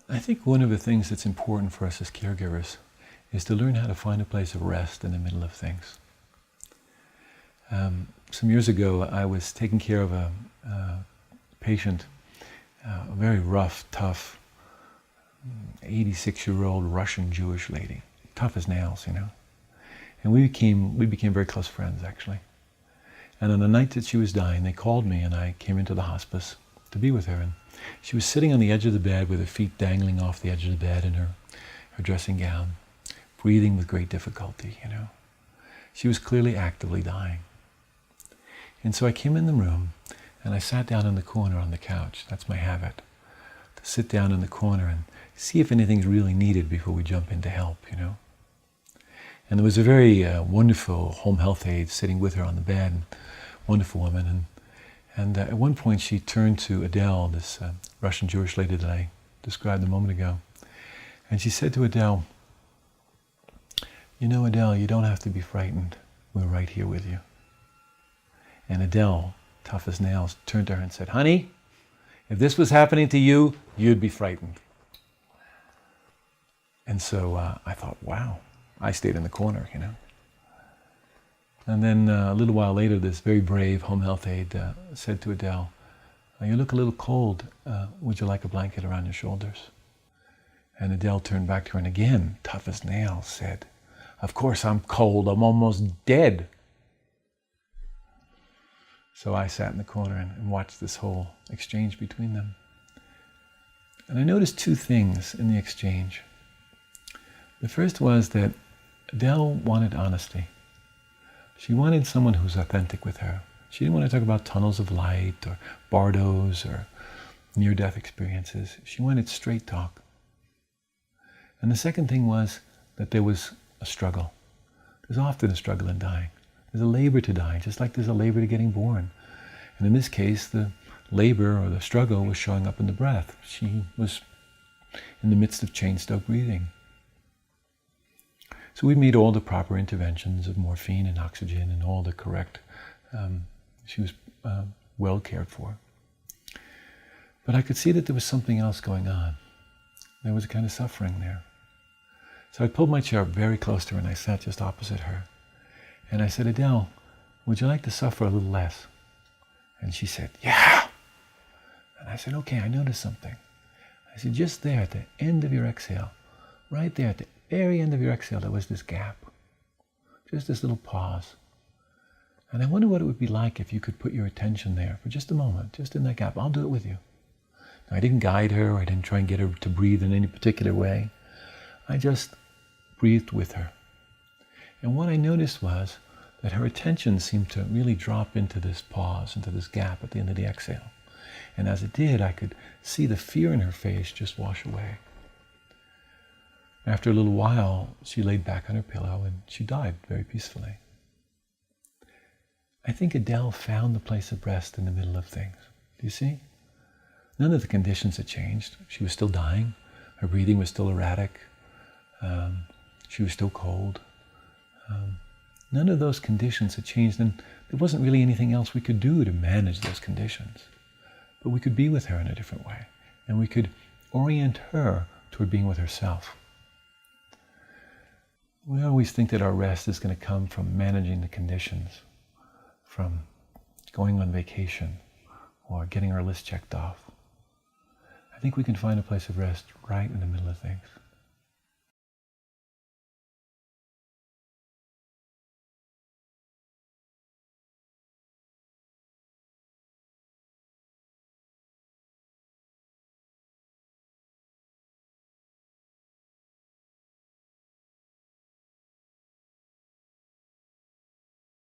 I think one of the things that's important for us as caregivers is to learn how to find a place of rest in the middle of things. Some years ago, I was taking care of a patient, a very rough, tough, 86-year-old Russian Jewish lady, tough as nails, you know. And we became very close friends, actually. And on the night that she was dying, they called me, and I came into the hospice to be with her. And she was sitting on the edge of the bed with her feet dangling off the edge of the bed in her dressing gown, breathing with great difficulty, you know. She was clearly actively dying. And so I came in the room, and I sat down in the corner on the couch. That's my habit, to sit down in the corner and see if anything's really needed before we jump in to help, you know. And there was a very wonderful home health aide sitting with her on the bed, wonderful woman. And at one point she turned to Adele, this Russian Jewish lady that I described a moment ago. And she said to Adele, "You know, Adele, you don't have to be frightened. We're right here with you." And Adele, tough as nails, turned to her and said, "Honey, if this was happening to you, you'd be frightened." And so I thought, wow, I stayed in the corner, you know. And then a little while later, this very brave home health aide said to Adele, "You look a little cold. Would you like a blanket around your shoulders?" And Adele turned back to her and again, tough as nails, said, "Of course I'm cold. I'm almost dead." So I sat in the corner and watched this whole exchange between them. And I noticed two things in the exchange. The first was that Adele wanted honesty. She wanted someone who's authentic with her. She didn't want to talk about tunnels of light or bardos or near-death experiences. She wanted straight talk. And the second thing was that there was a struggle. There's often a struggle in dying. There's a labor to dying, just like there's a labor to getting born. And in this case, the labor or the struggle was showing up in the breath. She was in the midst of chain-stoked breathing. So we made all the proper interventions of morphine and oxygen and all the correct, she was well cared for. But I could see that there was something else going on. There was a kind of suffering there. So I pulled my chair up very close to her and I sat just opposite her. And I said, "Adele, would you like to suffer a little less?" And she said, "Yeah." And I said, "Okay, I noticed something." I said, "Just there at the end of your exhale, right there at the very end of your exhale, there was this gap. Just this little pause. And I wonder what it would be like if you could put your attention there for just a moment, just in that gap. I'll do it with you." Now, I didn't guide her, or I didn't try and get her to breathe in any particular way. I just breathed with her. And what I noticed was that her attention seemed to really drop into this pause, into this gap at the end of the exhale. And as it did, I could see the fear in her face just wash away. After a little while, she laid back on her pillow and she died very peacefully. I think Adele found the place of rest in the middle of things. Do you see? None of the conditions had changed. She was still dying. Her breathing was still erratic. She was still cold. None of those conditions had changed, and there wasn't really anything else we could do to manage those conditions. But we could be with her in a different way, and we could orient her toward being with herself. We always think that our rest is going to come from managing the conditions, from going on vacation, or getting our list checked off. I think we can find a place of rest right in the middle of things.